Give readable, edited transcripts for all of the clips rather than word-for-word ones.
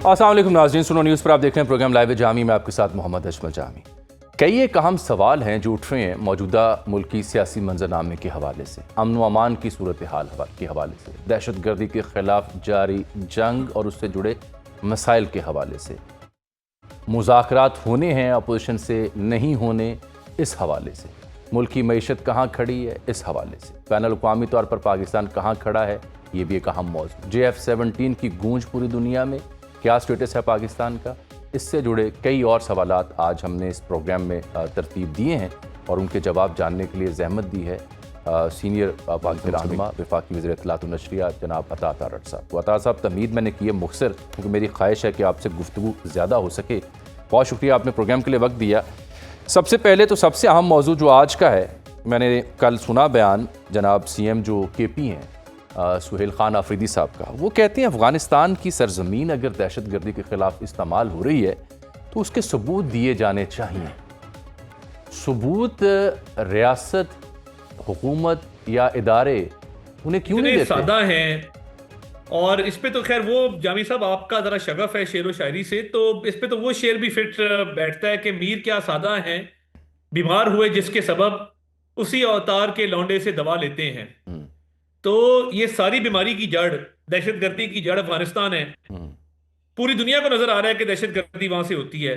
अस्सलाम वालेकुम नाज़रीन, सुनो न्यूज़ पर आप देख रहे हैं प्रोग्राम लाइव जामी में आपके साथ मोहम्मद अजमल जामी। कई एक अहम सवाल हैं जो उठ रहे हैं मौजूदा मुल्क की सियासी मंजरनामे के हवाले से, अमन व अमान की सूरत हाल के हवाले से, दहशत गर्दी के खिलाफ जारी जंग और उससे जुड़े मसाइल के हवाले से, मुज़ाकरात होने हैं अपोजिशन से नहीं होने इस हवाले से, मुल्क की मईशत कहाँ खड़ी है इस हवाले से, बैनुल अक़वामी तौर पर पाकिस्तान कहाँ खड़ा है ये भी एक अहम मौजूद, JF-17 की गूंज पूरी दुनिया में, क्या स्टेटस है पाकिस्तान का, इससे जुड़े कई और सवालात आज हमने इस प्रोग्राम में तरतीब दिए हैं और उनके जवाब जानने के लिए जहमत दी है सीनियर पाकिस्तानी रहनुमा वफाकी वज़ीर इत्तलात व नशरियात जनाब अता तारड़ साहब। तो अता साहब, तमीद मैंने की है मुख्तसर, क्योंकि मेरी ख्वाहिश है कि आपसे गुफ्तगू ज़्यादा हो सके। बहुत शुक्रिया, आपने प्रोग्राम के लिए वक्त दिया। सबसे पहले तो सबसे अहम मौजू जो आज का है, मैंने कल सुना बयान जनाब CM जो KP हैं सुहेल खान आफरीदी साहब का। वो कहते हैं अफ़गानिस्तान की सरजमीन अगर दहशत गर्दी के ख़िलाफ़ इस्तेमाल हो रही है तो उसके सबूत दिए जाने चाहिए। सबूत रियासत, हुकूमत या इदारे उन्हें क्यों नहीं देते? सादा हैं। और इस पे तो खैर वो जामी साहब आपका ज़रा शगफ है शेर व शायरी से, तो इस पे तो वो शेर भी फिट बैठता है कि मीर क्या सादा हैं, बीमार हुए जिसके सबब उसी अवतार के लौंडे से दवा लेते हैं। तो ये सारी बीमारी की जड़, दहशत गर्दी की जड़ अफगानिस्तान है। पूरी दुनिया को नजर आ रहा है कि दहशत गर्दी वहां से होती है।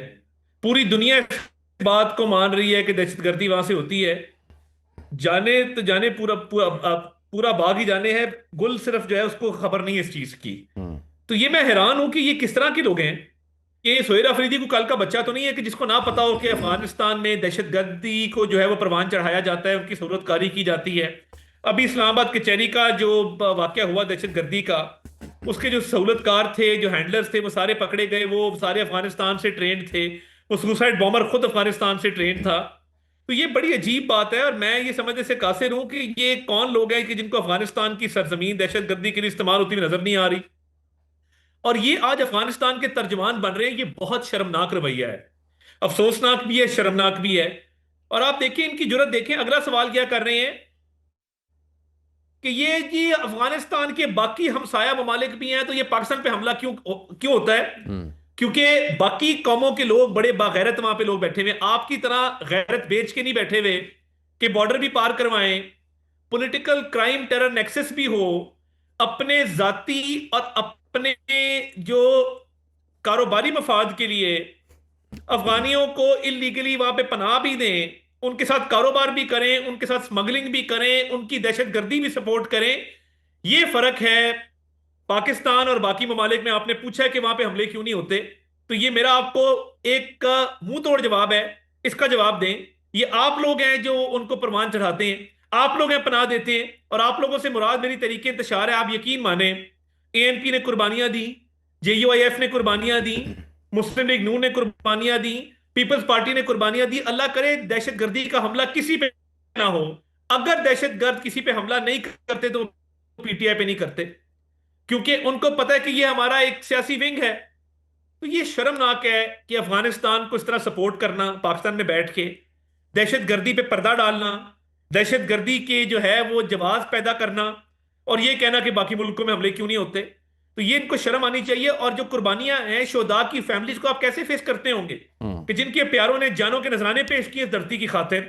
पूरी दुनिया इस बात को मान रही है कि दहशत गर्दी वहां से होती है। जाने तो जाने पूरा बाग ही जाने है, गुल सिर्फ जो है उसको खबर नहीं है इस चीज की। तो ये मैं हैरान हूं कि ये किस तरह के लोग हैं। ये सुहेल अफरीदी को कल का बच्चा तो नहीं है कि जिसको ना पता हो कि अफगानिस्तान में दहशत गर्दी को जो है वो परवान चढ़ाया जाता है, उनकी सूरतकारी की जाती है। अभी इस्लामाबाद कचहरी का जो वाकया हुआ दहशत गर्दी का, उसके जो सहूलतकार थे, जो हैंडलर्स थे, वो सारे पकड़े गए। वो सारे अफगानिस्तान से ट्रेंड थे। वो सुसाइड बॉम्बर खुद अफगानिस्तान से ट्रेंड था। तो ये बड़ी अजीब बात है और मैं ये समझने से कासिर हूं कि ये कौन लोग हैं कि जिनको अफगानिस्तान की सरजमीन दहशत गर्दी के लिए इस्तेमाल होती हुई नजर नहीं आ रही, और ये आज अफगानिस्तान के तर्जुमान बन रहे हैं। ये बहुत शर्मनाक रवैया है, अफसोसनाक भी है, शर्मनाक भी है। और आप देखें इनकी जुर्रत देखें, अगला सवाल क्या कर रहे हैं कि ये जी अफगानिस्तान के बाकी हमसाया ममालिक भी हैं तो ये पाकिस्तान पे हमला क्यों क्यों होता है? क्योंकि बाकी कौमों के लोग बड़े बागैरत वहां पे लोग बैठे हुए, आपकी तरह गैरत बेच के नहीं बैठे हुए कि बॉर्डर भी पार करवाएं, पॉलिटिकल क्राइम टेरर नेक्सस भी हो, अपने जाती और अपने जो कारोबारी मफाद के लिए अफगानियों को इलीगली वहां पे पनाह भी दें, उनके साथ कारोबार भी करें, उनके साथ स्मगलिंग भी करें, उनकी दहशत गर्दी भी सपोर्ट करें। ये फर्क है पाकिस्तान और बाकी ममालिक में। आपने पूछा है कि वहां पे हमले क्यों नहीं होते, तो ये मेरा आपको एक मुंह तोड़ जवाब है, इसका जवाब दें। ये आप लोग हैं जो उनको परवान चढ़ाते हैं, आप लोग हैं पनाह देते हैं। और आप लोगों से मुराद मेरी तरीके इंतशार है। आप यकीन माने ANP ने कुर्बानियां दी, JUIF ने कुर्बानियां दी, मुस्लिम लीग नून ने कुर्बानियां दी, पीपल्स पार्टी ने कुर्बानियां दी। अल्लाह करे दहशत गर्दी का हमला किसी पे ना हो। अगर दहशत गर्द किसी पे हमला नहीं करते तो PTI पे नहीं करते, क्योंकि उनको पता है कि ये हमारा एक सियासी विंग है। तो ये शर्मनाक है कि अफगानिस्तान को इस तरह सपोर्ट करना, पाकिस्तान में बैठ के दहशत गर्दी पे पर्दा डालना, दहशत गर्दी के जो है वो जवाब पैदा करना, और ये कहना कि बाकी मुल्कों में हमले क्यों नहीं होते। तो ये इनको शर्म आनी चाहिए। और जो कुर्बानियां हैं शोहदा की फैमिलीज को आप कैसे फेस करते होंगे कि जिनके प्यारों ने जानों के नजराने पेश किए धरती की खातिर।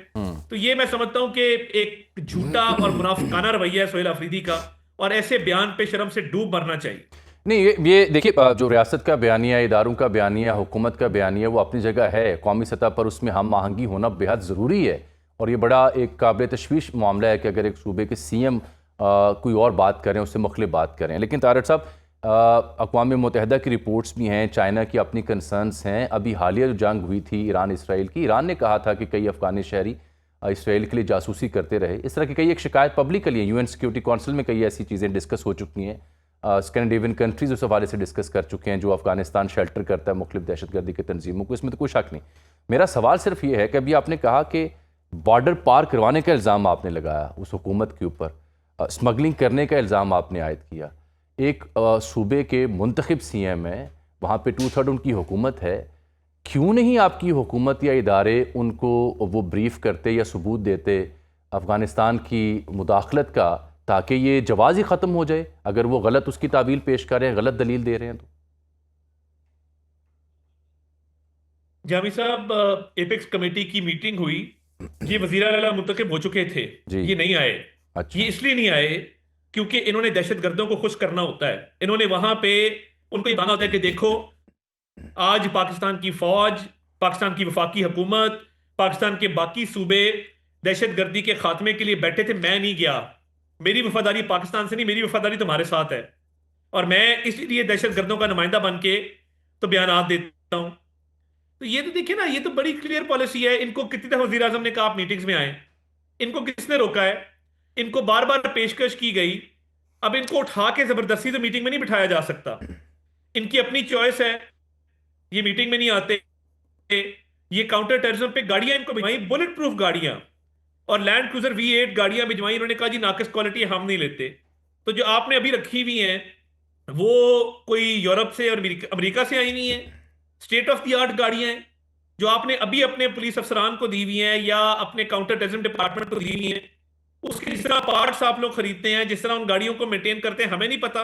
तो ये मैं समझता हूं कि एक झूठा और मुनाफिकाना रवैया है सुहेल अफरीदी का, और ऐसे बयान पे शर्म से डूब मरना चाहिए। नहीं, ये देखिए, जो रियासत का बयानिया, इदारों का बयानिया, हुकूमत का बयानिया, वो अपनी जगह है। कौमी सतह पर उसमें हम आहंगी होना बेहद ज़रूरी है। और ये बड़ा एक काबिल तशवीश मामला है कि अगर एक सूबे के CM कोई और बात करें, उससे मुख्तलिफ बात करें। लेकिन तारड़ साहब, अक़वाम मुत्तहिदा की रिपोर्ट्स भी हैं, चाइना की अपनी कंसर्न्स हैं। अभी हालिया जो जंग हुई थी ईरान इसराइल की, ईरान ने कहा था कि कई अफ़गानी शहरी इसराइल के लिए जासूसी करते रहे। इस तरह की कई एक शिकायत पब्लिकली UN सिक्योरिटी काउंसिल में कई ऐसी चीज़ें डिस्कस हो चुकी हैं। स्कैंडिनेवियन कंट्रीज़ उस हवाले से डिस्कस कर चुके हैं जो अफ़गानिस्तान शेल्टर करता है मुख्तलिफ दहशतगर्दी की तंजीमों को, इसमें तो कोई शक नहीं। मेरा सवाल सिर्फ ये है कि अभी आपने कहा कि बॉर्डर पार करवाने का इल्ज़ाम आपने लगाया उस हुकूमत के ऊपर, स्मगलिंग करने का इल्ज़ाम आपने आयद किया। एक सूबे के मुंतखब CM है, वहाँ पे 2/3 उनकी हुकूमत है। क्यों नहीं आपकी हुकूमत या इदारे उनको वो ब्रीफ करते या सबूत देते अफ़गानिस्तान की मुदाखलत का, ताकि ये जवाज़ ही ख़त्म हो जाए? अगर वो गलत उसकी तावील पेश कर रहे हैं, गलत दलील दे रहे हैं तो जामी साहब, एपेक्स कमेटी की मीटिंग हुई। ये वजीर आला मुंतखब हो चुके थे। जी। ये नहीं आए। ये अच्छा। इसलिए नहीं आए क्योंकि इन्होंने दहशतगर्दों को खुश करना होता है। इन्होंने वहां पे उनको ये कहना होता है कि देखो, आज पाकिस्तान की फौज, पाकिस्तान की वफाकी हुकूमत, पाकिस्तान के बाकी सूबे दहशतगर्दी के खात्मे के लिए बैठे थे, मैं नहीं गया। मेरी वफादारी पाकिस्तान से नहीं, मेरी वफादारी तुम्हारे साथ है। और मैं इसलिए दहशतगर्दों का नुमाइंदा बन के तो बयान देता हूं। तो ये तो देखिए ना, ये तो बड़ी क्लियर पॉलिसी है। इनको कितनी दफा वजीर आजम ने कहा आप मीटिंग्स में आए, इनको किसने रोका है? इनको बार बार पेशकश की गई। अब इनको उठा के जबरदस्ती तो मीटिंग में नहीं बिठाया जा सकता। इनकी अपनी चॉइस है, ये मीटिंग में नहीं आते। ये काउंटर टेररिज्म पे गाड़ियां इनको भिजवाई, बुलेट प्रूफ गाड़ियां और लैंड क्रूजर V8 गाड़ियां भिजवाई। इन्होंने कहा जी नाकिस क्वालिटी हम नहीं लेते। तो जो आपने अभी रखी हुई हैं वो कोई यूरोप से और अमेरिका से आई हुई हैं, स्टेट ऑफ द आर्ट गाड़ियां हैं जो आपने अभी अपने पुलिस अफसरान को दी हुई हैं या अपने काउंटर टेररिज्म डिपार्टमेंट को दी हुई हैं। उसके जिस तरह पार्ट्स आप लोग खरीदते हैं, जिस तरह उन गाड़ियों को मेंटेन करते हैं, हमें नहीं पता।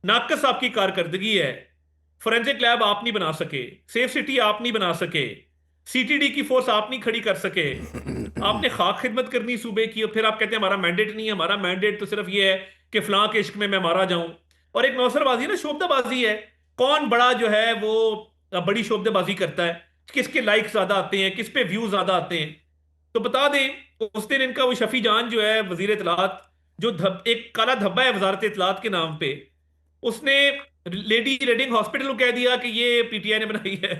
नाकस आपकी कारकर्दगी है। फोरेंसिक लैब आप नहीं बना सके, सेफ सिटी आप नहीं बना सके, CTD की फोर्स आप नहीं खड़ी कर सके। आपने खाक खिदमत करनी सूबे की और फिर आप कहते हैं हमारा मैंडेट नहीं है। हमारा मैंडेट तो सिर्फ ये है कि फलां के इश्क में मैं मारा जाऊं। और एक नौसरबाजी ना, शोबदाबाजी है। कौन बड़ा जो है वो बड़ी शोबदाबाजी करता है, किसके लाइक ज्यादा आते हैं, किस पे व्यू ज्यादा आते हैं। तो बता दें, उस दिन इनका वो शफी जान जो है वजीर इतलात, जो एक काला धब्बा है वजारत इतलात के नाम पे, उसने लेडी रीडिंग हॉस्पिटल को कह दिया कि ये PTI ने बनाई है।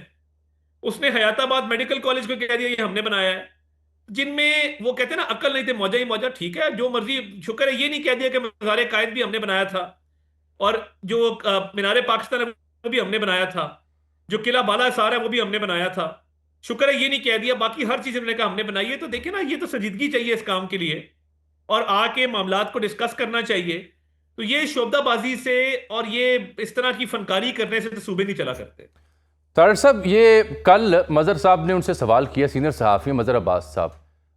उसने हयाताबाद मेडिकल कॉलेज को कह दिया ये हमने बनाया है। जिनमें वो कहते हैं ना, अकल नहीं थे मौजा ही मौजा, ठीक है जो मर्जी। शुक्र है ये नहीं कह दिया कि मज़ार कायद भी हमने बनाया था और जो मीनार पाकिस्तान है वो भी हमने बनाया था, जो किला बाला सार है वो भी हमने बनाया था। शुक्र है ये नहीं कह दिया, बाकी हर चीज हमने कहा हमने बनाई है। तो देखिए ना, ये तो संजीदगी चाहिए इस काम के लिए और आके मामलात को डिस्कस करना चाहिए। तो ये शोबदाबाजी से और ये इस तरह की फनकारी करने से तो सूबे नहीं चला करते। तारड़ साहब, ये कल मज़हर साहब ने उनसे सवाल किया, सीनियर सहाफ़ी मज़हर अब्बास साहब,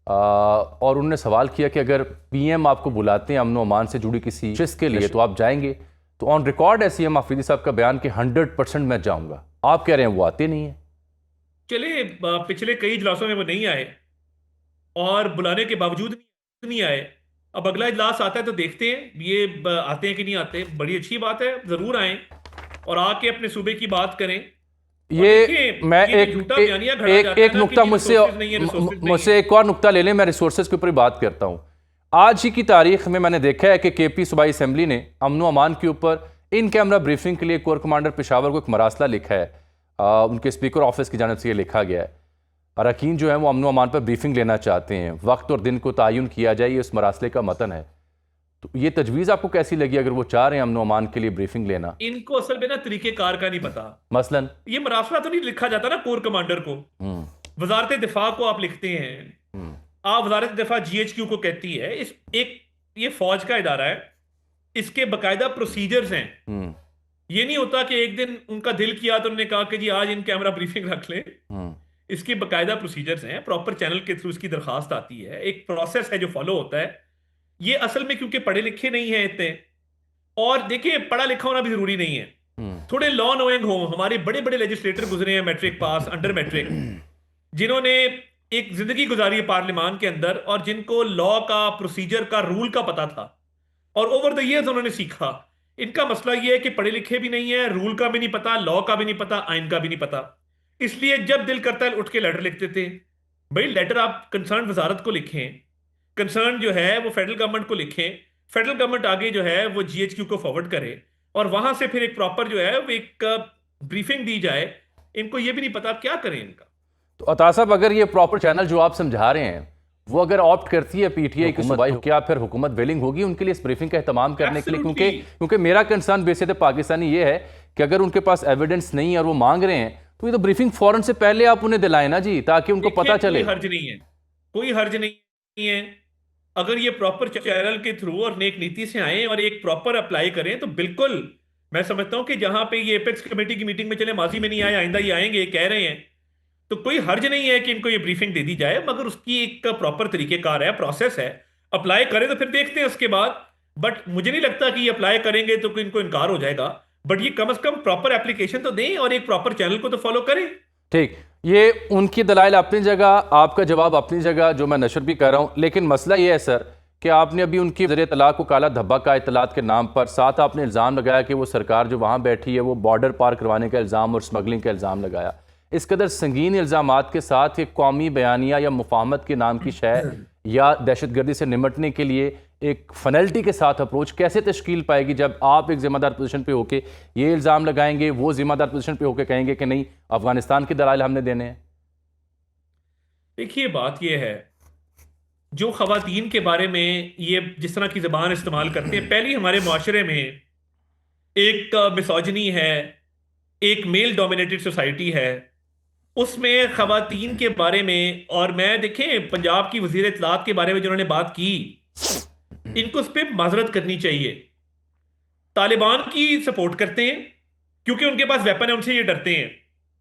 और उन्होंने सवाल किया कि अगर PM आपको बुलाते हैं अमन व अमान से जुड़ी किसी शिस्त के लिए तो आप जाएंगे? तो ऑन रिकॉर्ड है CM आफरीदी साहब का बयान कि 100% मैं जाऊंगा। आप कह रहे हैं वो आते नहीं है। चले, पिछले कई इजलासों में वो नहीं आए और बुलाने के बावजूद नहीं आए। अब अगला इजलास आता है तो देखते हैं ये आते हैं कि नहीं आते। बड़ी अच्छी बात है, जरूर आए और आके अपने सूबे की बात करें। और ये देखिए, मैं ये जो एक झूठा बयानिया घड़ा जाता है एक ना कि नुक्ता जी रिसोर्सेज नहीं है, रिसोर्सेज नहीं मुझसे है। एक और नुक्ता ले लें। मैं रिसोर्सेज के ऊपर ही बात करता हूँ। आज ही की तारीख में मैंने देखा है कि KP सूबाई असम्बली ने अमन व अमान के ऊपर इन कैमरा ब्रीफिंग के लिए कोर कमांडर पेशावर को एक मरासला लिखा है। उनके स्पीकर ऑफिस की जानिब से ये लिखा गया है, अरकान जो है वो अमन व अमान पर ब्रीफिंग लेना चाहते हैं, वक्त और दिन को तयन किया जाए, ये उस मरासले का मतन है। तो ये तजवीज़ आपको कैसी लगी अगर वो चाह रहे हैं अमन व अमान के लिए ब्रीफिंग लेना? इनको असल में ना तरीकेकार का नहीं पता। मसलन ये मरासला तो नहीं लिखा जाता ना कोर कमांडर को। वजारत दिफा को आप लिखते हैं, आप वजारत दिफा GHQ को कहती है। इस एक ये फौज का इदारा है, इसके बकायदा प्रोसीजर्स हैं। ये नहीं होता कि एक दिन उनका दिल किया तो उन्होंने कहा कि जी आज इन कैमरा ब्रीफिंग रख लें। इसके बकायदा प्रोसीजर्स हैं, प्रॉपर चैनल के थ्रू इसकी दरखास्त आती है, एक प्रोसेस है जो फॉलो होता है। ये असल में क्योंकि पढ़े लिखे नहीं है इतने, और देखिए पढ़ा लिखा होना भी जरूरी नहीं है, थोड़े लॉ नोइंग हो। हमारे बड़े बड़े लेजिस्लेटर गुजरे हैं मैट्रिक पास, अंडर मैट्रिक, जिन्होंने एक जिंदगी गुजारी है पार्लियामान के अंदर और जिनको लॉ का, प्रोसीजर का, रूल का पता था और ओवर द ईयर्स उन्होंने सीखा। इनका मसला ये है कि पढ़े लिखे भी नहीं है, रूल का भी नहीं पता, लॉ का भी नहीं पता, आइन का भी नहीं पता। इसलिए जब दिल करता है उठ के लेटर लिख देते हैं। भाई लेटर आप कंसर्न वजारत को लिखें, कंसर्न जो है वो फेडरल गवर्नमेंट को लिखें, फेडरल गवर्नमेंट आगे जो है वो GHQ को फॉरवर्ड करे और वहां से फिर एक प्रॉपर जो है वो एक ब्रीफिंग दी जाए। इनको ये भी नहीं पता क्या करें इनका। तो अता साहब, अगर ये प्रॉपर चैनल जो आप समझा रहे हैं वो अगर ऑप्ट करती है PTI की सूबाई, क्या फिर हुकूमत विलिंग होगी उनके लिए इस ब्रीफिंग का एहतमाम करने के लिए? क्योंकि मेरा कंसर्न बेसित पाकिस्तानी ये है कि अगर उनके पास एविडेंस नहीं है और वो मांग रहे हैं तो ये तो ब्रीफिंग फौरन से पहले आप उन्हें दिलाएं ना जी, ताकि उनको पता चले। कोई हर्ज नहीं है, कोई हर्ज नहीं है। अगर ये प्रॉपर चैनल के थ्रू और नेक नीति से आए और एक प्रॉपर अप्लाई करें तो बिल्कुल मैं समझता हूं कि जहां पे ये एपेक्स कमेटी की मीटिंग में चले, माजी में नहीं आए, आइंदा ये आएंगे, कह रहे हैं, तो कोई हर्ज नहीं है कि इनको ये ब्रीफिंग दे दी जाए, मगर उसकी एक प्रॉपर तरीकेकार है, प्रोसेस है। अप्लाई करें तो फिर देखते हैं उसके बाद। बट मुझे नहीं लगता कि ये अप्लाई करेंगे तो इनको इनकार हो जाएगा। बट ये कम से कम प्रॉपर एप्लीकेशन तो दें और एक प्रॉपर चैनल को तो फॉलो करें। ठीक, ये उनकी दलाइल अपनी जगह, आपका जवाब अपनी जगह, जो मैं नशर भी कर रहा हूँ। लेकिन मसला ये है सर कि आपने अभी उनकी ज़रिए तलाक को काला धब्बा का इतलात के नाम पर, साथ आपने इल्ज़ाम लगाया कि वो सरकार जो वहाँ बैठी है वो बॉर्डर पार करवाने का इल्ज़ाम और स्मगलिंग का इल्ज़ाम लगाया। इस कदर संगीन इल्ज़ामात के साथ एक कौमी बयानिया या मुफाहमत के नाम की शय या दहशतगर्दी से निमटने के लिए एक फनल्टी के साथ अप्रोच कैसे तश्कील पाएगी, जब आप एक ज़िम्मेदार पोजीशन पे होके ये इल्ज़ाम लगाएंगे, वो ज़िम्मेदार पोजीशन पे होके कहेंगे कि नहीं, अफगानिस्तान के दलाइल हमने देने हैं। देखिए, बात यह है, जो खवातीन के बारे में ये जिस तरह की जबान इस्तेमाल करते हैं, पहली हमारे माशरे में एक मिसोजनी है, एक मेल डोमिनेटेड सोसाइटी है, उसमें खवातीन के बारे में। और मैं देखें, पंजाब की वजीर इत्तलात के बारे में जिन्होंने बात की, इनको उस पर माजरत करनी चाहिए। तालिबान की सपोर्ट करते हैं क्योंकि उनके पास वेपन है, उनसे ये डरते हैं।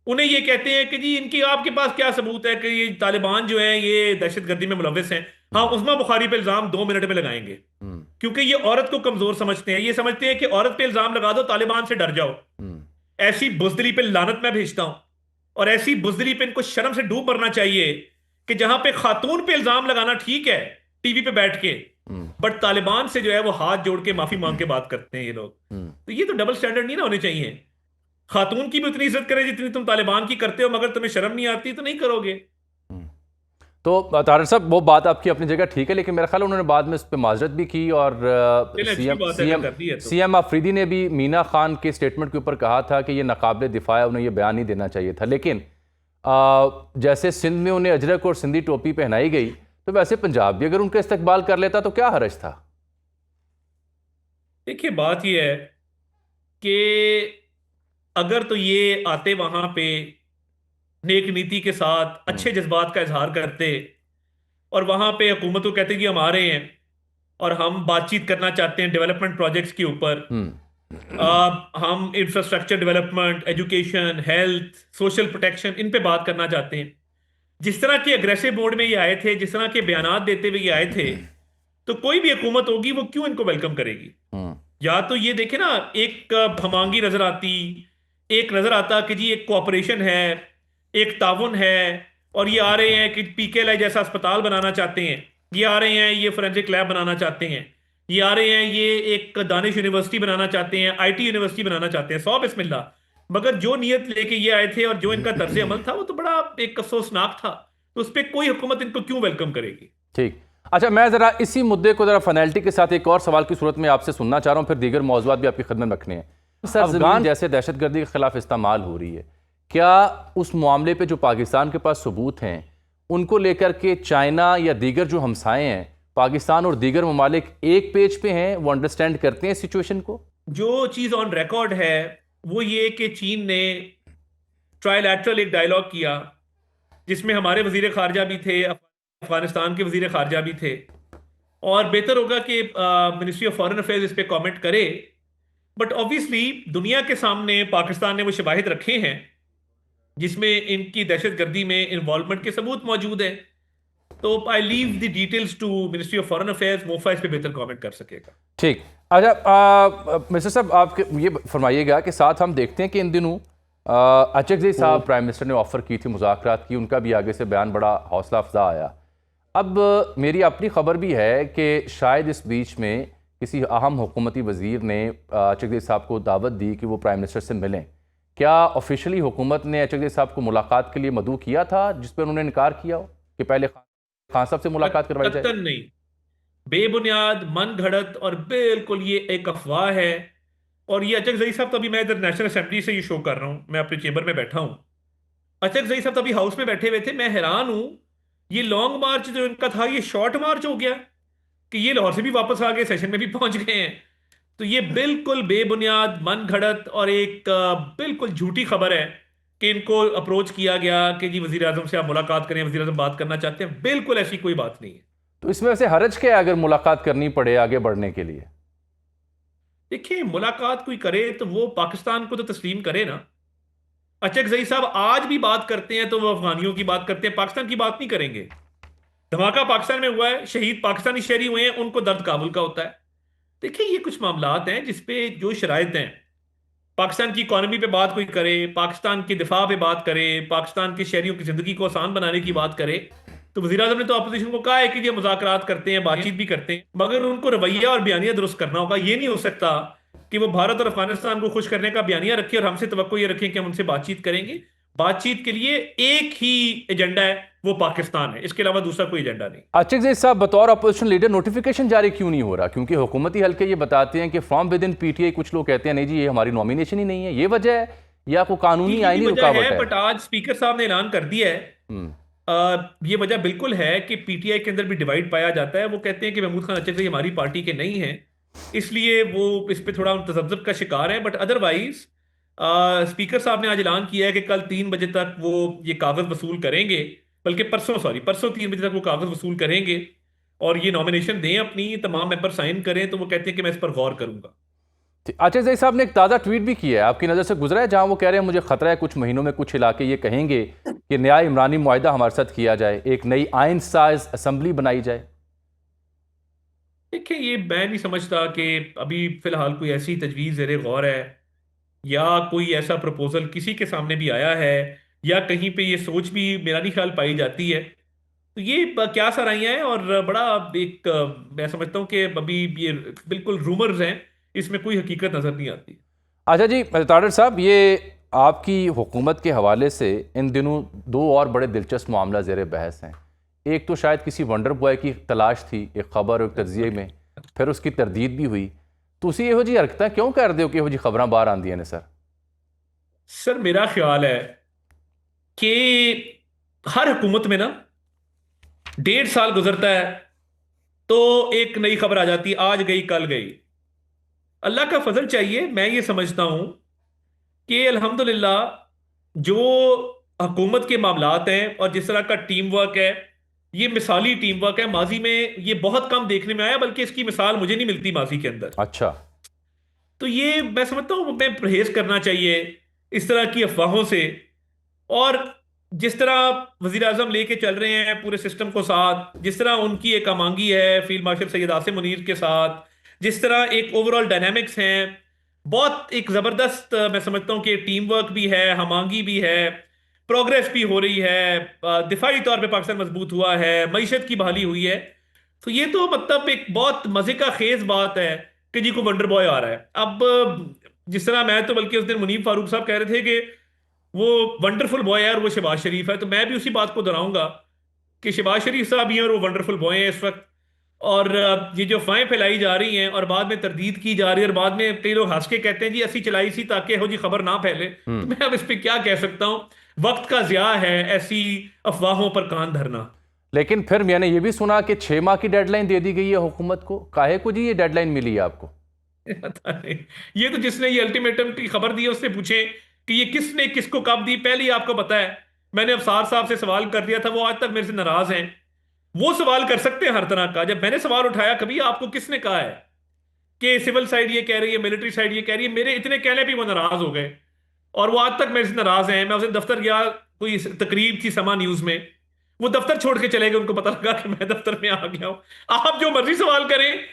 उन्हें ये कहते हैं कि जी इनकी आपके पास क्या सबूत है कि ये तालिबान जो है ये दहशतगर्दी में मुलविस हैं। हाँ, उस्मा बुखारी पे इल्जाम 2 मिनट में लगाएंगे क्योंकि ये औरत को कमजोर समझते हैं। ये समझते हैं कि औरत पे इल्जाम लगा दो, तालिबान से डर जाओ। ऐसी बुजदली पे लानत मैं भेजता हूं, और ऐसी बुजदली पे इनको शर्म से डूब मरना चाहिए कि जहां पे खातून पे इल्जाम लगाना ठीक है टीवी पे बैठ के, बट तालिबान से जो है वो हाथ जोड़ के माफी मांग के बात करते हैं ये लोग। तो ये तो डबल स्टैंडर्ड नहीं ना होने चाहिए। खातून की भी उतनी इज्जत करें जितनी तुम तालिबान की करते हो, मगर तुम्हें शर्म नहीं आती तो नहीं करोगे। तो तारिक साहब, वो बात आपकी अपनी जगह ठीक है, लेकिन मेरा ख्याल उन्होंने बाद में उस पर माजरत भी की, और सीएम आफरीदी ने भी मीना खान के स्टेटमेंट के ऊपर कहा था कि ये नाकाबिले दिफा है, उन्हें ये बयान नहीं देना चाहिए था। लेकिन जैसे सिंध में उन्हें अजरक और सिंधी टोपी पहनाई गई, तो वैसे पंजाब भी अगर उनका इस्तकबाल कर लेता तो क्या हरज था? देखिए, बात यह है कि अगर तो ये आते वहां पे नेक नीति के साथ अच्छे जज्बात का इजहार करते, और वहां पे हुकूमत को कहते कि हम आ रहे हैं और हम बातचीत करना चाहते हैं डेवलपमेंट प्रोजेक्ट्स के ऊपर, हम infrastructure development, education, health, social protection, इन पे बात करना चाहते हैं। जिस तरह के अग्रेसिव मोड में ये आए थे, जिस तरह के बयानात देते हुए ये आए थे, तो कोई भी हुकूमत होगी वो क्यों इनको वेलकम करेगी? या तो ये देखे ना, एक भमांगी नजर आती, एक नजर आता कि जी एक कोऑपरेशन है, एक ताउन है, और ये आ रहे हैं कि पीकेएलआई जैसा अस्पताल बनाना चाहते हैं, ये आ रहे हैं ये फोरेंसिक लैब बनाना चाहते हैं, ये आ रहे हैं ये एक दानिश यूनिवर्सिटी बनाना चाहते हैं, आईटी यूनिवर्सिटी बनाना चाहते हैं, सौ बिस्मिल्लाह। मगर जो नीयत लेके ये आए थे और जो इनका तर्ज अमल था वो तो बड़ा एक अफसोसनाक था। तो उस पर कोई हुकूमत इनको क्यों वेलकम करेगी? ठीक, अच्छा, मैं ज़रा इसी मुद्दे को ज़रा फाइनलिटी के साथ एक और सवाल की सूरत में आपसे सुनना चाह रहा हूँ, फिर दीगर मौज़ूआत भी आपकी खिदमत में रखने हैं। अफगान जैसे दहशतगर्दी के खिलाफ इस्तेमाल हो रही है, क्या उस मामले पे जो पाकिस्तान के पास सबूत हैं उनको लेकर के चाइना या दीगर जो हमसाए हैं, पाकिस्तान और दीगर ममालिक एक पेज पे हैं, वो अंडरस्टैंड करते हैं सिचुएशन को? जो चीज़ ऑन रिकॉर्ड है वो ये कि चीन ने ट्राइलैटरल एक डायलॉग किया जिसमें हमारे वजीर खारजा भी थे, अफगानिस्तान के वजीर खारजा भी थे, और बेहतर होगा कि मिनिस्ट्री ऑफ फॉरेन अफेयर्स इस पे कमेंट करे। बट ऑब्वियसली दुनिया के सामने पाकिस्तान ने वो शवाहिद रखे हैं जिसमें इनकी दहशतगर्दी में इन्वॉल्वमेंट के सबूत मौजूद है। तो I leave the details to ministry of foreign affairs, MOFA इस पे बेहतर कमेंट कर सकेगा। ठीक, अच्छा, मिस्टर साहब, आप ये फरमाइएगा कि साथ हम देखते हैं कि इन दिनों अचकज़ई साहब प्राइम मिनिस्टर ने ऑफ़र की थी मुज़ाकरात की, उनका भी आगे से बयान बड़ा हौसला अफजा आया। अब मेरी अपनी खबर भी है कि शायद इस बीच में किसी अहम हुकूमती वज़ीर ने अचकज़ई साहब को दावत दी कि वो प्राइम मिनिस्टर से मिलें। क्या ऑफिशियली हुकूमत ने अचकज़ई साहब को मुलाकात के लिए मदऊ किया था, जिस पर उन्होंने इनकार किया हो कि पहले खान साहब से मुलाकात करवाई जाए? कतई नहीं, बेबुनियाद, मन घड़त और बिल्कुल ये एक अफवाह है। और ये अचकज़ई साहब तो अभी मैं इधर नेशनल असेंबली से ये शो कर रहा हूँ, मैं अपने चेंबर में बैठा हूँ, अचकज़ई साहब तो अभी हाउस में बैठे हुए थे। मैं हैरान हूँ, ये लॉन्ग मार्च जो इनका था ये शॉर्ट मार्च हो गया कि ये लाहौर से भी वापस आ गए, सेशन में भी पहुंच गए हैं। तो ये बिल्कुल बेबुनियाद, मन घड़त और एक बिल्कुल झूठी खबर है कि इनको अप्रोच किया गया कि जी वजीर आजम से आप मुलाकात करें, वजीर आजम बात करना चाहते हैं। बिल्कुल ऐसी कोई बात नहीं है। तो इसमें वैसे हरज क्या है अगर मुलाकात करनी पड़े आगे बढ़ने के लिए? देखिए, मुलाकात कोई करे तो वो पाकिस्तान को तो तस्लीम करे ना। अचकज़ई साहब आज भी बात करते हैं तो वो अफगानियों की बात करते हैं, पाकिस्तान की बात नहीं करेंगे। धमाका पाकिस्तान में हुआ है, शहीद पाकिस्तानी शहरी हुए हैं, उनको दर्द काबुल का होता है। देखिए, ये कुछ मामलात हैं जिसपे जो शराइत हैं, पाकिस्तान की इकोनॉमी पे बात कोई करे, पाकिस्तान के दिफा पे बात करे, पाकिस्तान के शहरियों की जिंदगी को आसान बनाने की बात करे, तो वजीर आजम ने तो अपोजिशन को कहा है कि ये मुज़ाकरात करते हैं, बातचीत भी करते हैं, मगर उनको रवैया और बयानिया दुरुस्त करना होगा। ये नहीं हो सकता कि वो भारत और अफगानिस्तान को खुश करने का बयानिया रखे और हमसे तवक्को ये रखें कि हम उनसे बातचीत करेंगे। बातचीत के लिए एक ही एजेंडा है, वो पाकिस्तान है, इसके अलावा दूसरा कोई एजेंडा नहीं। आशिक ज़ैद साहब, बतौर अपोजिशन लीडर नोटिफिकेशन जारी क्यों नहीं हो रहा? क्योंकि हुकूमती हल्के ये बताते हैं कि फ्रॉम विद इन पीटीआई कुछ लोग कहते हैं नहीं जी ये हमारी नॉमिनेशन ही नहीं है। ये वजह है या कोई कानूनी आईनी रुकावट है? बट आज स्पीकर साहब ने ऐलान कर दिया है। ये वजह बिल्कुल है कि पीटीआई के अंदर भी डिवाइड पाया जाता है। वो कहते हैं कि महमूद खान अचकज़ई हमारी पार्टी के नहीं हैं, इसलिए वो इस पे थोड़ा तजब्जुब का शिकार है। बट अदरवाइज स्पीकर साहब ने आज ऐलान किया है कि कल 3 बजे तक वो ये कागज वसूल करेंगे, बल्कि परसों 3 बजे तक वो कागज वसूल करेंगे और ये नॉमिनेशन दें अपनी, तमाम मेंबर साइन करें, तो वो कहते हैं कि मैं इस पर गौर करूंगा। आशिक ज़ैद साहब ने एक ताज़ा ट्वीट भी किया है, आपकी नज़र से गुजरा है, जहां वो कह रहे हैं मुझे खतरा है कुछ महीनों में कुछ इलाके ये कहेंगे कि नया इमरानी मुआहिदा हमारे साथ किया जाए, एक नई आइन साज असम्बली बनाई जाए। देखिए, ये मैं नहीं समझता कि अभी फिलहाल कोई ऐसी तजवीज़ ज़ेरे गौर है या कोई ऐसा प्रपोजल किसी के सामने भी आया है या कहीं पे ये सोच भी मेरा नहीं ख्याल पाई जाती है। तो ये क्या सराहियां हैं और बड़ा एक मैं समझता हूँ कि अभी ये बिल्कुल रूमर्स हैं, इसमें कोई हकीकत नजर नहीं आती। अच्छा जी तारड़ साहब, ये आपकी हुकूमत के हवाले से इन दिनों दो और बड़े दिलचस्प मामला ज़ेर बहस हैं। एक तो शायद किसी वंडर बॉय की तलाश थी एक खबर और एक तजिए में, फिर उसकी तरदीद भी हुई। तुसी ਇਹੋ जी हरकत क्यों कर दे हो कि ਇਹੋ जी खबर बाहर आंदियां ने? सर मेरा ख्याल है कि हर हुकूमत में ना 1.5 साल गुजरता है तो एक नई खबर आ जाती है, आज गई कल गई। अल्लाह का फजल चाहिए, मैं ये समझता हूं कि अल्हम्दुलिल्लाह जो हुकूमत के मामलात हैं और जिस तरह का टीम वर्क है, ये मिसाली टीम वर्क है। माजी में ये बहुत कम देखने में आया, बल्कि इसकी मिसाल मुझे नहीं मिलती माजी के अंदर। अच्छा, तो ये मैं समझता हूं मैं परहेज करना चाहिए इस तरह की अफवाहों से। और जिस तरह वजीर आजम लेके चल रहे हैं पूरे सिस्टम को साथ, जिस तरह उनकी एक अमांगी है फील्ड मार्शल सैयद आसिम मुनीर के साथ, जिस तरह एक ओवरऑल डायनामिक्स हैं, बहुत एक ज़बरदस्त मैं समझता हूं कि टीम वर्क भी है, हमांगी भी है, प्रोग्रेस भी हो रही है, दिफाई तौर पे पाकिस्तान मजबूत हुआ है, मईशत की बहाली हुई है। तो ये तो मतलब एक बहुत मजे का खेज बात है कि जी को वंडर बॉय आ रहा है। अब जिस तरह मैं तो बल्कि उस दिन मुनीब फारूक साहब कह रहे थे कि वो वंडरफुल बॉय है और वो शहबाज शरीफ है, तो मैं भी उसी बात को दोहराऊंगा कि शहबाज शरीफ साहब ही हैं और वो वंडरफुल बॉय हैं इस वक्त। और ये जो अफवाहें फैलाई जा रही हैं और बाद में तरदीद की जा रही है और बाद में कई लोग हंस के कहते हैं जी असी चलाई सी ताकि हो जी खबर ना फैले, तो मैं अब इस पर क्या कह सकता हूँ। वक्त का ज़िया है ऐसी अफवाहों पर कान धरना। लेकिन फिर मैंने ये भी सुना कि 6 माह की डेडलाइन दे दी गई है हुकूमत को। काहे को जी ये डेडलाइन मिली है आपको? पता नहीं, ये तो जिसने ये अल्टीमेटम की खबर दी है उससे पूछे कि ये किसने किसको कब दी। पहले ही आपको पता है, मैंने अफसार साहब से सवाल कर दिया था, वो आज तक मेरे से नाराज हैं। वो सवाल कर सकते हैं हर तरह का, जब मैंने सवाल उठाया कभी आपको किसने कहा है कि सिविल साइड ये कह रही है, मिलिट्री साइड ये कह रही है, मेरे इतने कहने पे वो नाराज हो गए और वो आज तक मेरे से नाराज हैं। मैं उस दिन दफ्तर गया, कोई तकरीब थी समा न्यूज में, वो दफ्तर छोड़ के चले गए, उनको पता लगा कि मैं दफ्तर में आ गया हूं। आप जो मर्जी सवाल करें,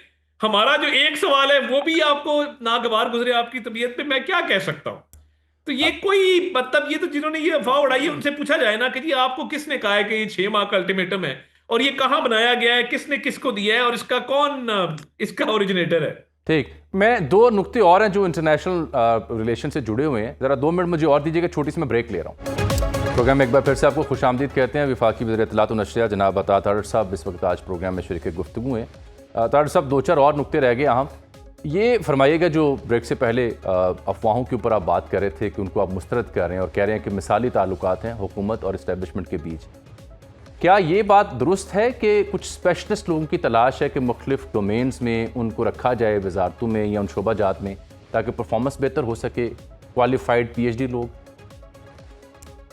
हमारा जो एक सवाल है वो भी आपको नागवार गुजरे आपकी तबीयत पे, मैं क्या कह सकता हूं। तो ये कोई मतलब, ये तो जिन्होंने ये अफवाह उड़ाई है उनसे पूछा जाए ना कि जी आपको किसने कहा है कि ये 6 माह का अल्टीमेटम है और ये कहां बनाया गया है, किसने किसको दिया है और इसका कौन इसका ओरिजिनेटर है। ठीक, मैं दो नुक्ते और हैं जो इंटरनेशनल रिलेशन से जुड़े हुए हैं, ज़रा 2 मिनट मुझे और दीजिएगा, छोटी सी मैं ब्रेक ले रहा हूँ। प्रोग्राम में एक बार फिर से आपको खुशामदीद कहते हैं। वफाकी वज़ीर इत्तलात व नशरियात जनाब अता तारड़ साहब इस वक्त आज प्रोग्राम में शरीक गुफ्तगू हैं। तारड़ साहब, 2-4 और नुक्ते रह गए अहम। ये फरमाइएगा जो ब्रेक से पहले अफवाहों के ऊपर आप बात कर रहे थे कि उनको आप मुस्तरद कर रहे हैं और कह रहे हैं कि मिसाली ताल्लुकात हैं हुकूमत और इस्टेब्लिशमेंट के बीच, क्या ये बात दुरुस्त है कि कुछ स्पेशलिस्ट लोगों की तलाश है कि मुख्तलिफ डोमेन्स में उनको रखा जाए वजारतों में या उन शोबाजात में ताकि परफॉर्मेंस बेहतर हो सके, क्वालिफाइड PhD लोग?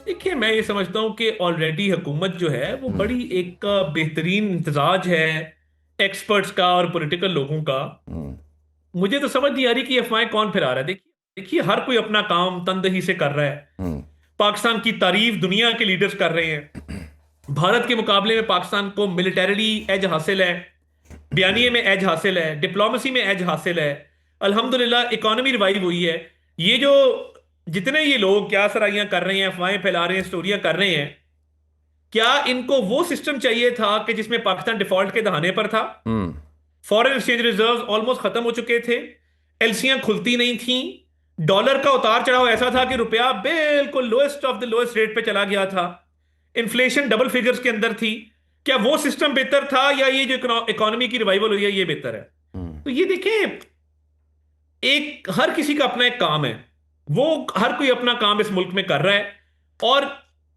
देखिए, मैं ये समझता हूँ कि ऑलरेडी हुकूमत जो है वो बड़ी एक बेहतरीन इम्तजाज है एक्सपर्ट्स का और पॉलिटिकल लोगों का। मुझे तो समझ नहीं आ रही कि अफवाहें कौन फैला रहा है। देखिए देखिए, हर कोई अपना काम तनदही से कर रहा है। पाकिस्तान की तारीफ दुनिया के लीडर्स कर रहे हैं। भारत के मुकाबले में पाकिस्तान को मिलिटरीली एज हासिल है, बयानिए में एज हासिल है, डिप्लोमेसी में एज हासिल है, अल्हम्दुलिल्लाह इकोनॉमी रिवाइव हुई है। ये जो जितने ये लोग क्या सराइयां कर रहे हैं, अफवाहें फैला रहे हैं, स्टोरियां कर रहे हैं, क्या इनको वो सिस्टम चाहिए था कि जिसमें पाकिस्तान डिफॉल्ट के दहाने पर था, हम्म। फॉरेन एक्सचेंज रिजर्व ऑलमोस्ट खत्म हो चुके थे, एलसीआं खुलती नहीं थी, डॉलर का उतार चढ़ाव ऐसा था कि रुपया बिल्कुल lowest of the lowest rate पे चला गया था, इन्फ्लेशन डबल फिगर्स के अंदर थी? क्या वो सिस्टम बेहतर था या ये जो इकोनॉमी की रिवाइवल हुई है ये बेहतर है? तो ये देखें, एक हर किसी का अपना एक काम है, वो हर कोई अपना काम इस मुल्क में कर रहा है, और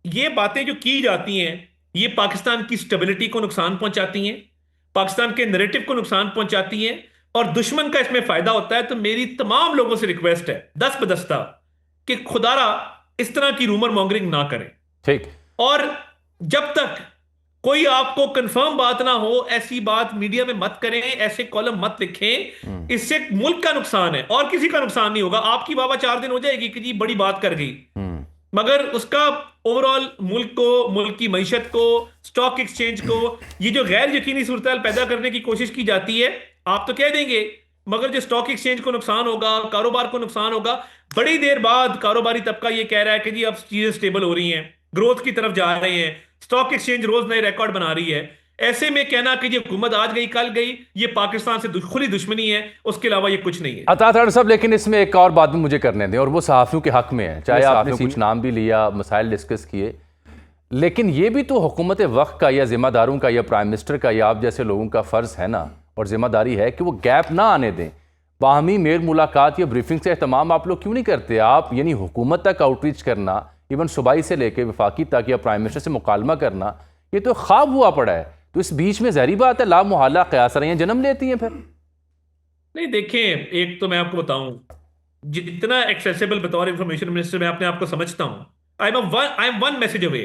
ये बातें जो की जाती हैं ये पाकिस्तान की स्टेबिलिटी को नुकसान पहुंचाती हैं, पाकिस्तान के नैरेटिव को नुकसान पहुंचाती हैं, और दुश्मन का इसमें फायदा होता है। तो मेरी तमाम लोगों से रिक्वेस्ट है दस बदस्ता कि खुदारा इस तरह की रूमर मॉन्गरिंग ना करें, ठीक। और जब तक कोई आपको कंफर्म बात ना हो ऐसी बात मीडिया में मत करें, ऐसे कॉलम मत लिखें, इससे मुल्क का नुकसान है और किसी का नुकसान नहीं होगा। आपकी वाह 4 दिन हो जाएगी कि जी बड़ी बात कर गई, मगर उसका ओवरऑल मुल्क को, मुल्क की मईशत को, स्टॉक एक्सचेंज को, ये जो गैर यकीनी सूरत पैदा करने की कोशिश की जाती है, आप तो कह देंगे, मगर जो स्टॉक एक्सचेंज को नुकसान होगा, कारोबार को नुकसान होगा, बड़ी देर बाद कारोबारी तबका ये कह रहा है कि जी अब चीजें स्टेबल हो रही हैं, ग्रोथ की तरफ जा रहे हैं, स्टॉक एक्सचेंज रोज नए रिकॉर्ड बना रही है। ऐसे में कहना कि ये हुकूमत आज गई कल गई, ये पाकिस्तान से खुली दुश्मनी है, उसके अलावा ये कुछ नहीं है। अता ताड़ साहब, लेकिन इसमें एक और बात भी मुझे करने दें, और वो सहाफ़ियों के हक में है। चाहे आपने कुछ नाम भी लिया, मसाइल डिस्कस किए, लेकिन ये भी तो हुकूमत वक्त का या जिम्मेदारों का या प्राइम मिनिस्टर का या आप जैसे लोगों का फ़र्ज़ है ना, और जिम्मेदारी है कि वो गैप ना आने दें। बाहमी मेल मुलाकात या ब्रीफिंग से अहतमाम आप लोग क्यों नहीं करते? आप यानी हुकूमत तक आउटरीच करना, इवन सूबाई से लेकर वफाकी तक, या प्राइम मिनिस्टर से मुकालमा करना, ये तो ख्वाब हुआ पड़ा है। तो इस बीच में ज़हरी बात है, ला मुहाला क़यासराइयाँ जन्म लेती हैं फिर। नहीं देखें, एक तो मैं आपको बताऊं, जितना एक्सेसिबल बतौर इंफॉर्मेशन मिनिस्टर मैं अपने आप को समझता हूं, I am one message away,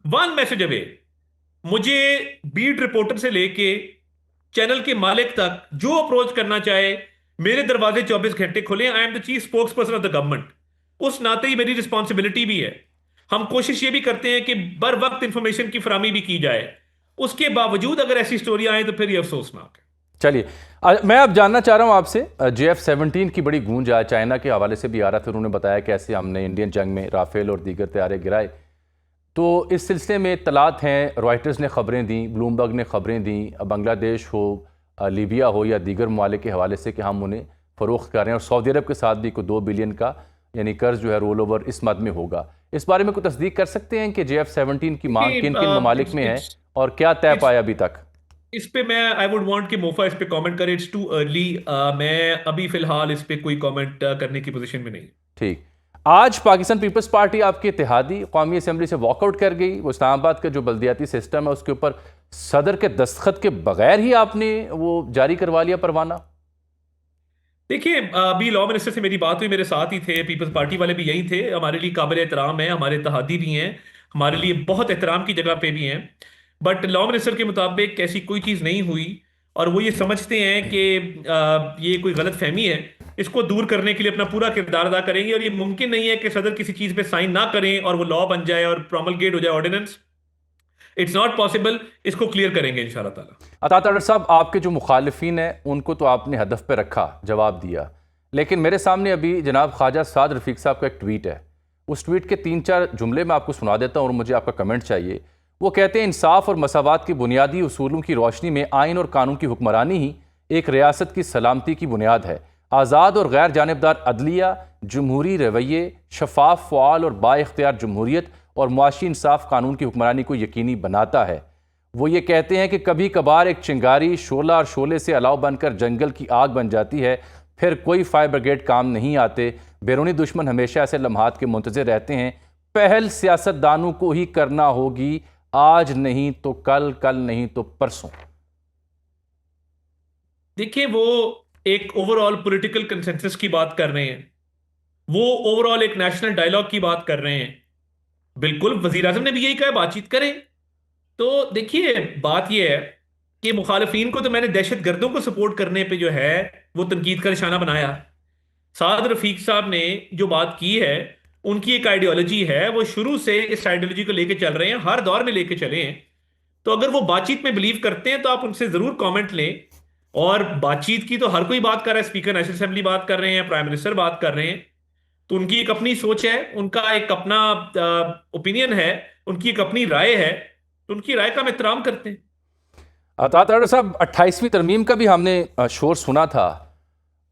one message away. मुझे बीट रिपोर्टर से लेके चैनल के मालिक तक जो अप्रोच करना चाहे, मेरे दरवाजे 24 घंटे खुले। I am the chief spokes person of the government, उस नाते ही मेरी रिस्पॉन्सिबिलिटी भी है। हम कोशिश ये भी करते हैं कि बर वक्त इंफॉर्मेशन की फराहमी भी की जाए, उसके बावजूद अगर ऐसी स्टोरी आए तो फिर ये अफसोसनाक है। चलिए, मैं अब जानना चाह रहा हूं आपसे, JF-17 की बड़ी गूंज आज चाइना के हवाले से भी आ रहा था। उन्होंने बताया कैसे हमने इंडियन जंग में राफेल और दीगर तैयारे गिराए। तो इस सिलसिले में इत्तलात हैं, रॉयटर्स ने खबरें दी, ब्लूमबर्ग ने खबरें दी, बांग्लादेश हो, लीबिया हो या दीगर ममालिक के हवाले से, कि हम उन्हें फ़रोख्त कर रहे हैं, और सऊदी अरब के साथ भी कोई 2 बिलियन का यानी कर्ज जो है रोल ओवर इस मद में होगा। इस बारे में कोई तस्दीक कर सकते हैं कि JF-17 की मांग किन किन ममालिक में है और क्या तय पाया अभी तक? इस पे मैं आई वुड वांट कि मोफा इस पे कमेंट करे, इट्स टू अर्ली। मैं अभी फिलहाल इस पे कोई कमेंट करने की पोजीशन में नहीं। ठीक। आज पाकिस्तान पीपल्स पार्टी आपकी इत्तेहादी कौमी असम्बली से वॉकआउट कर गई। वो इस्लामाबाद का जो बल्दियाती सिस्टम है उसके ऊपर सदर के दस्तखत के बगैर ही आपने वो जारी करवा लिया परवाना। देखिए, अभी लॉ मिनिस्टर से मेरी बात हुई, मेरे साथ ही थे, पीपल्स पार्टी वाले भी यही थे, हमारे लिए काबिल एहतराम है, हमारे इत्तेहादी भी हैं, हमारे लिए बहुत एहतराम की जगह पे भी हैं। बट लॉ मिनिस्टर के मुताबिक ऐसी कोई चीज़ नहीं हुई, और वो ये समझते हैं कि ये कोई गलत फहमी है, इसको दूर करने के लिए अपना पूरा किरदार अदा करेंगे, और ये मुमकिन नहीं है कि सदर किसी चीज़ पे साइन ना करें और वो लॉ बन जाए और प्रोमलगेट हो जाए ऑर्डिनेंस। इट्स नॉट पॉसिबल, इसको क्लियर करेंगे इंशाल्लाह ताला। अता ताड़ साहब, आपके जो मुखालिफिन हैं उनको तो आपने हदफ पे रखा, जवाब दिया, लेकिन मेरे सामने अभी जनाब ख्वाजा साद रफीक साहब का एक ट्वीट है। उस ट्वीट के 3-4 जुमले मैं आपको सुना देता हूँ और मुझे आपका कमेंट चाहिए। वो कहते हैं, इंसाफ और मसावात के बुनियादी उसूलों की रोशनी में आइन और कानून की हुक्मरानी ही एक रियासत की सलामती की बुनियाद है। आज़ाद और गैर जानिबदार अदलिया, जमहूरी रवैये, शफाफ, फ़आल और बाइख्तियार जमहूरियत और मुआशी इंसाफ कानून की हुक्मरानी को यकीनी बनाता है। वो ये कहते हैं कि कभी कभार एक चिंगारी शोला और शोले से अलाव बनकर जंगल की आग बन जाती है, फिर कोई फायर ब्रिगेड काम नहीं आते। बैरूनी दुश्मन हमेशा ऐसे लम्हात के मुंतज़िर रहते हैं। पहल सियासतदानों को ही करना होगी, आज नहीं तो कल, कल नहीं तो परसों। देखिए, वो एक ओवरऑल पॉलिटिकल कंसेंसस की बात कर रहे हैं, वो ओवरऑल एक नेशनल डायलॉग की बात कर रहे हैं। बिल्कुल, वजीर आजम ने भी यही कहा, बातचीत करें। तो देखिए, बात यह है कि मुखालिफिन को तो मैंने दहशत गर्दों को सपोर्ट करने पे जो है वो तनकीद का निशाना बनाया। साद रफीक साहब ने जो बात की है, उनकी एक आइडियोलॉजी है, वो शुरू से इस आइडियोलॉजी को लेके चल रहे हैं, हर दौर में लेके चले हैं। तो अगर वो बातचीत में बिलीव करते हैं तो आप उनसे जरूर कमेंट लें। और बातचीत की तो हर कोई बात कर रहा है, स्पीकर नेशनल असेंबली बात कर रहे हैं, प्राइम मिनिस्टर बात कर रहे हैं। तो उनकी एक अपनी सोच है, उनका एक अपना ओपिनियन है, उनकी एक अपनी राय है, तो उनकी राय का हम एहतराम करते हैं। अता साहब, 28वीं तरमीम का भी हमने शोर सुना था।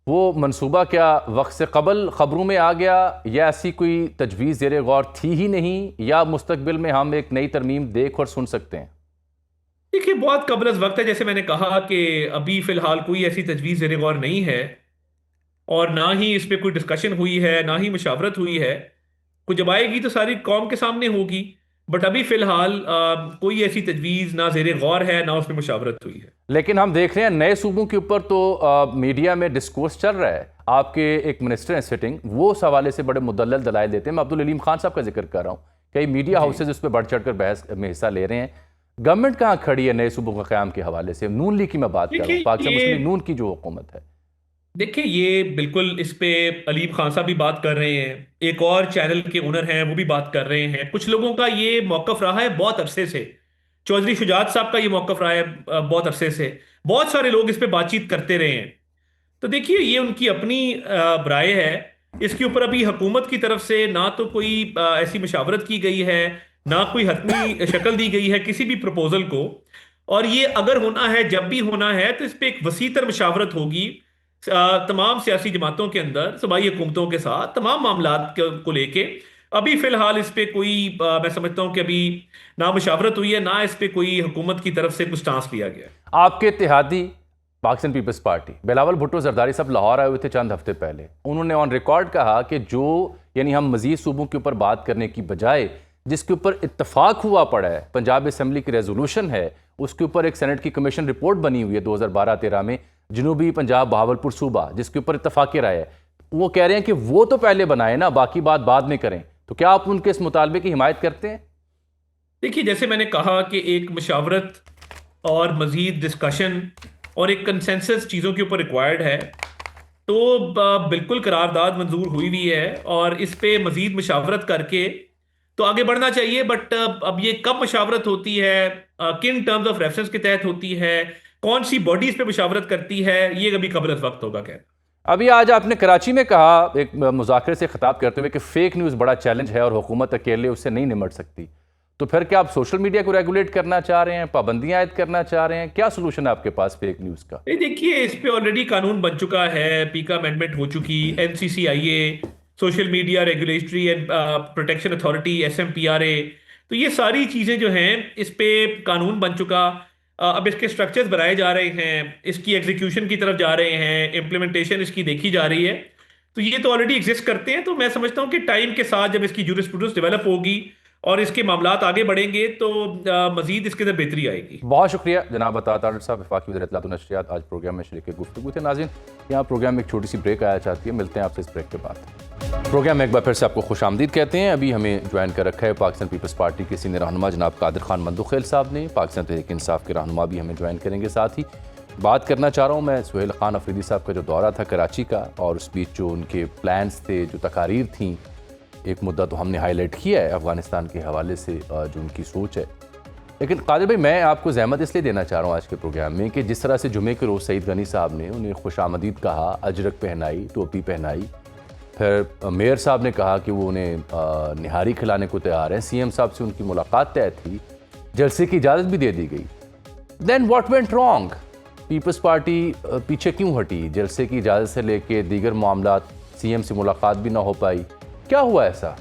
वो मंसूबा क्या वक्त से कबल खबरों में आ गया, या ऐसी कोई तजवीज़ ज़ेर गौर थी ही नहीं, या मुस्तकबिल में हम एक नई तरमीम देख और सुन सकते हैं? देखिए, बहुत कबल अज़ वक्त है, जैसे मैंने कहा कि अभी फिलहाल कोई ऐसी तजवीज़ ज़ेर गौर नहीं है, और ना ही इस पे कोई डिस्कशन हुई है, ना ही मुशावरत हुई है। कुछ जब आएगी तो सारी कौम के सामने होगी। बट अभी फिलहाल कोई ऐसी तजवीज़ ना ज़ेर गौर है, ना उसमें मुशावरत हुई है। लेकिन हम देख रहे हैं नए सूबों के ऊपर तो मीडिया में डिस्कोर्स चल रहा है। आपके एक मिनिस्टर हैं सिटिंग, वो उस हवाले से बड़े मुदल्लल दलाइल देते हैं। मैं अब्दुल अलीम खान साहब का जिक्र कर रहा हूँ। कई मीडिया जी। हाउसेज उस पर बढ़ चढ़कर बहस में हिस्सा ले रहे हैं। गवर्नमेंट कहाँ खड़ी है नए सूबों के क़याम के हवाले से? नून लीग की मैं बात कर रहा हूँ, देखिए पाकिस्तान ये मुस्लिम लीग नून की जो हुकूमत है। देखिए ये बिल्कुल इस पे अलीम खान साहब भी बात कर रहे हैं, एक और चैनल के ओनर हैं वो भी बात कर रहे हैं। कुछ लोगों का ये मौकफ रहा है बहुत अरसे से। चौधरी शुजात साहब का ये मौकफ रहा है बहुत अरसे से। बहुत सारे लोग इस पे बातचीत करते रहे हैं। तो देखिए, ये उनकी अपनी राय है। इसके ऊपर अभी हुकूमत की तरफ से ना तो कोई ऐसी मशावरत की गई है, ना कोई हतमी शक्ल दी गई है किसी भी प्रपोजल को। और ये अगर होना है, जब भी होना है, तो इस पे एक वसीतर मशावरत होगी तमाम सियासी जमातों के अंदर, सूबाई हुकूमतों के साथ, तमाम मामलात को लेके। अभी फिलहाल इस पे कोई मैं समझता हूं कि अभी ना मुशावरत हुई है, ना इस पे कोई हुकूमत की तरफ से कुछ स्टांस लिया गया है। आपके इत्तेहादी पाकिस्तान पीपल्स पार्टी बिलावल भुट्टो जरदारी साहब लाहौर आए हुए थे चंद हफ्ते पहले। उन्होंने ऑन रिकॉर्ड कहा कि जो यानी हम मजीद सूबों के ऊपर बात करने की बजाय जिसके ऊपर इत्तफाक हुआ पड़ा है, पंजाब असम्बली की रेजोल्यूशन है, उसके ऊपर एक सेनेट की कमीशन रिपोर्ट बनी हुई है 2012-13 में, जनूबी पंजाब बहावलपुर सूबा, जिसके ऊपर इत्तफाक राय है। वो कह रहे हैं कि वो तो पहले बनाए ना, बाकी बात बाद में करें। तो क्या आप उनके इस मुतालबे की हिमायत करते हैं? देखिए, जैसे मैंने कहा कि एक मशावरत और मजीद डिस्कशन और एक कंसेंसस चीज़ों के ऊपर रिक्वायर्ड है। तो बिल्कुल करारदाद मंजूर हुई हुई है, और इस पे मजीद मशावरत करके तो आगे बढ़ना चाहिए। बट अब ये कब मशावरत होती है, किन टर्म्स ऑफ रेफरेंस के तहत होती है, कौन सी बॉडी इस पे मशावरत करती है, ये कभी कबल वक्त होगा कहना। अभी आज आपने कराची में कहा एक मुज़ाकरे से खिताब करते हुए कि फेक न्यूज़ बड़ा चैलेंज है और हुकूमत अकेले उससे नहीं निमट सकती। तो फिर क्या आप सोशल मीडिया को रेगुलेट करना चाह रहे हैं, पाबंदियां आयद करना चाह रहे हैं? क्या सोल्यूशन है आपके पास फेक न्यूज़ का? नहीं, देखिए, इस पे ऑलरेडी कानून बन चुका है, पीका अमेंडमेंट हो चुकी, NCCIA, social media regulatory and protection authority, SMPRA. तो ये सारी चीज़ें जो हैं, इस पे कानून बन चुका। अब इसके स्ट्रक्चर्स बनाए जा रहे हैं, इसकी एग्जीक्यूशन की तरफ जा रहे हैं, इम्प्लीमेंटेशन इसकी देखी जा रही है। तो ये तो ऑलरेडी एग्जिस्ट करते हैं। तो मैं समझता हूँ कि टाइम के साथ जब इसकी जूरिस्प्रूडेंस डेवलप होगी और इसके मामलात आगे बढ़ेंगे, तो मजीद इसके अंदर बेहतरी आएगी। बहुत शुक्रिया जनाब अता तारिर साहब, वफाकी वज़ीर इत्तलात व नशरियात, आज प्रोग्राम में शरीक गुफ्तगू थे। नाज़रीन, यहाँ प्रोग्राम में एक छोटी सी ब्रेक आया चाहती है, मिलते हैं आपसे इस ब्रेक के बाद। प्रोग्राम में एक बार फिर से आपको खुशामदीद कहते हैं। अभी हमें ज्वाइन कर रखा है पाकिस्तान पीपल्स पार्टी के सीनियर रहनुमा जनाब कादिर खान मंदुखेल साहब ने। पाकिस्तान तहरीक इंसाफ के रहनुमा भी हमें ज्वाइन करेंगे। साथ ही बात करना चाह रहा हूँ मैं सुहेल खान अफरीदी साहब का जो दौरा था कराची का, और उस बीच जो उनके प्लान्स थे, जो तकारीर थी, एक मुद्दा तो हमने हाईलाइट किया है अफगानिस्तान के हवाले से जो उनकी सोच है। लेकिन कादिर भाई, मैं आपको जहमत इसलिए देना चाह रहा हूँ आज के प्रोग्राम में कि जिस तरह से जुमे के रोज़ सईद गनी साहब ने उन्हें खुशामदीद कहा, अजरक पहनाई, टोपी पहनाई, फिर मेयर साहब ने कहा कि वो उन्हें निहारी खिलाने को तैयार हैं, सीएम साहब से उनकी मुलाकात तय थी, जलसे की इजाज़त भी दे दी गई। Then what went wrong? People's party पीछे क्यों हटी? जलसे की इजाज़त से लेके दीगर मामलात, सीएम से मुलाकात भी ना हो पाई, क्या हुआ ऐसा?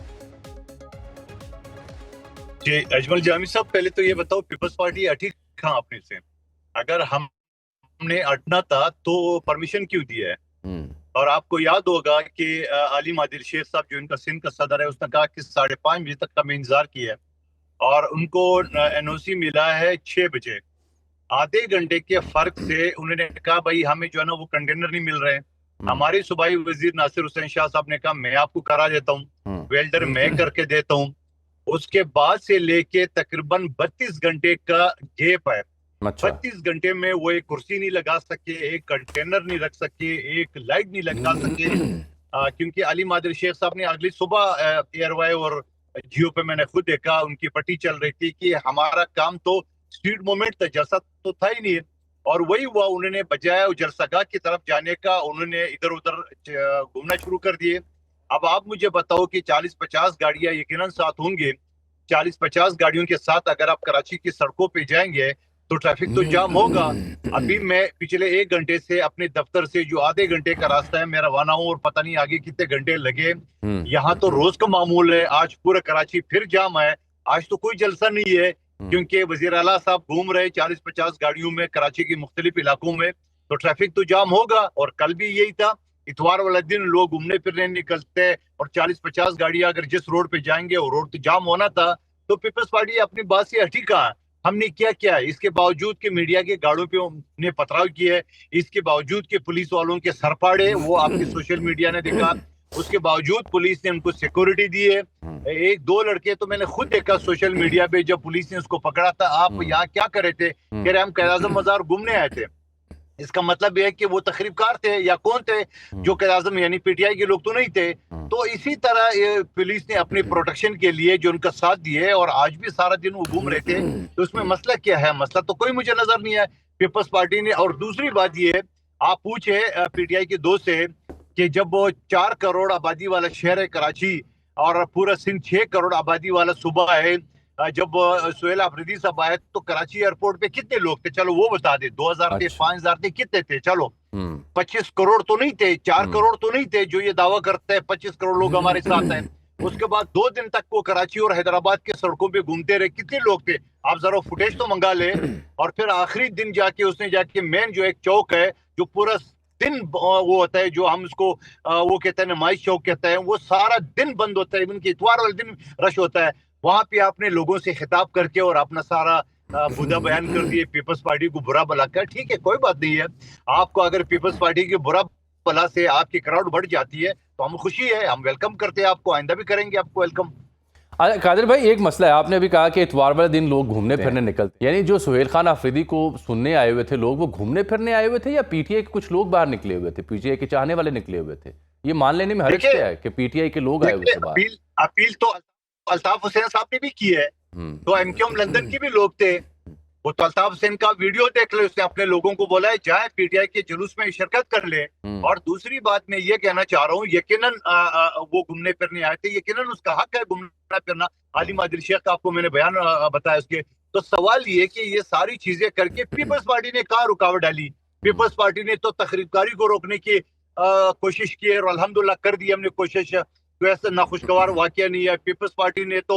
जी अजमल जामी साहब, पहले तो ये बताओ पीपल्स पार्टी अटी कहाँ अपने से? अगर हमने अटना था तो परमिशन क्यों दिया है? और आपको याद होगा कि आलिम आदिल शेख साहब जो इनका सिंध का सदर है, उसने कहा कि 5:30 बजे तक का मैं इंतजार किया है, और उनको एनओसी मिला है 6 बजे। आधे घंटे के फर्क से उन्होंने कहा भाई हमें जो है ना वो कंटेनर नहीं मिल रहे हैं। हमारे सूबाई वजीर नासिर हुसैन शाह साहब ने कहा मैं आपको करा देता हूँ, वेल्डर मैं करके देता हूँ। उसके बाद से लेके तकरीबन 32 घंटे का गैप है। 32 घंटे में वो एक कुर्सी नहीं लगा सके, एक कंटेनर नहीं रख सके, एक लाइट नहीं लगा सके, क्योंकि आलिम आदिल शेख साहब ने अगली सुबह एयरवाई और जियो पे मैंने खुद देखा, उनकी पट्टी चल रही थी कि हमारा काम तो स्ट्रीट मूवमेंट था, जलसा तो था ही नहीं। और वही हुआ, उन्होंने बजाय जलसागाह की तरफ जाने का उन्होंने इधर उधर घूमना शुरू कर दिए। अब आप मुझे बताओ कि 40-50 गाड़ियां यकीनन साथ होंगे, 40-50 गाड़ियों के साथ अगर आप कराची की सड़कों पे जाएंगे तो ट्रैफिक तो जाम होगा। अभी मैं पिछले 1 घंटे से अपने दफ्तर से, जो आधे घंटे का रास्ता है, मैं रवाना हूँ और पता नहीं आगे कितने घंटे लगे। यहाँ तो रोज का मामूल है, आज पूरा कराची फिर जाम है। आज तो कोई जलसा नहीं है क्योंकि वजीर आला साहब घूम रहे 40-50 गाड़ियों में कराची के मुख्तलिफ इलाकों में, तो ट्रैफिक तो जाम होगा। और कल भी यही था, इतवार वाला दिन लोग घूमने फिरने निकलते और 40-50 गाड़ियां अगर जिस रोड पे जाएंगे वो रोड तो जाम होना था। तो पीपल्स पार्टी अपनी बात से हटी कहा। हमने क्या किया, इसके बावजूद कि मीडिया के गाड़ों पे ने पथराव किए, इसके बावजूद कि पुलिस वालों के सर फाड़े, वो आपके सोशल मीडिया ने देखा, उसके बावजूद पुलिस ने उनको सिक्योरिटी दी है। 1-2 लड़के तो मैंने खुद देखा सोशल मीडिया पे, जब पुलिस ने उसको पकड़ा था, आप यहाँ क्या कर रहे थे, कह रहे हम कैद-ए-आज़म मज़ार घूमने आए थे। इसका मतलब यह है कि वो तकरीबकार थे या कौन थे, जो कैद-ए-आज़म यानी पीटीआई के लोग तो नहीं थे। तो इसी तरह पुलिस ने अपने प्रोटेक्शन के लिए जो उनका साथ दिए, और आज भी सारा दिन वो घूम रहे थे। तो इसमें मसला क्या है? मसला तो कोई मुझे नजर नहीं है पीपल्स पार्टी ने। और दूसरी बात ये है, आप पूछे पीटीआई के दोस्त से कि जब वो 4 करोड़ आबादी वाला शहर है कराची और पूरा सिंध 6 करोड़ आबादी वाला सूबा है, जब सुहेल अफरीदी साहब आए तो कराची एयरपोर्ट पे कितने लोग थे? चलो वो बता दे, 2000 थे, 5000 थे, कितने थे? चलो 25 करोड़ तो नहीं थे, 4 करोड़ तो नहीं थे जो ये दावा करते हैं 25 करोड़ लोग हमारे साथ हैं। उसके बाद 2 दिन तक वो कराची और हैदराबाद के सड़कों पे घूमते रहे, कितने लोग थे? आप जरा फुटेज तो मंगा ले। और फिर आखिरी दिन जाके उसने जाके मेन जो एक चौक है, जो पूरा दिन वो होता है, जो हम उसको वो कहते हैं नुमाइश चौक कहते हैं, वो सारा दिन बंद होता है, इवन कि इतवार वाले दिन रश होता है। वहां पे आपने लोगों से खिताब करके और अपना सारा मुद्दा बयान कर दिए, पीपल्स पार्टी को बुरा भला कर। ठीक है, कोई बात नहीं है। आपको अगर पीपल्स पार्टी के बुरा भला से आपकी क्राउड बढ़ जाती है तो हम खुशी है, हम वेलकम करते हैं आपको, आइंदा भी करेंगे आपको वेलकम। कादिर भाई, एक मसला है, आपने अभी कहा कि इतवार वाले दिन लोग घूमने फिरने निकलते, यानी जो सुहेल खान अफरीदी को सुनने आए हुए थे लोग, वो घूमने फिरने आए हुए थे या पीटीआई के कुछ लोग बाहर निकले हुए थे, पीटीआई के चाहने वाले निकले हुए थे? ये मान लेने में हर्ज क्या है कि पीटीआई के लोग आए हुए थे बाहर? अपील तो अल्ताफ हुसैन साहब ने भी की है, तो एमक्यूएम लंदन के भी लोग थे। वो तो अल्ताफ हुसैन का वीडियो देख ले, उसने अपने लोगों को बोला है जाए पीटीआई के जुलूस में शिरकत कर ले। और दूसरी बात मैं ये कहना चाह रहा हूँ, यकीनन वो घूमने फिरने आए थे, यकीनन उसका हक है घूमना फिरना। आलिम आदिल शेख का आपको मैंने बयान बताया उसके। तो सवाल ये कि ये सारी चीजें करके पीपल्स पार्टी ने कहाँ रुकावट डाली? पीपल्स पार्टी ने तो तकरीबकारी को रोकने की कोशिश की है और अल्हम्दुलिल्लाह कर दी हमने कोशिश। तो ऐसा नाखुशगवार वाकया नहीं है। पीपल्स पार्टी ने तो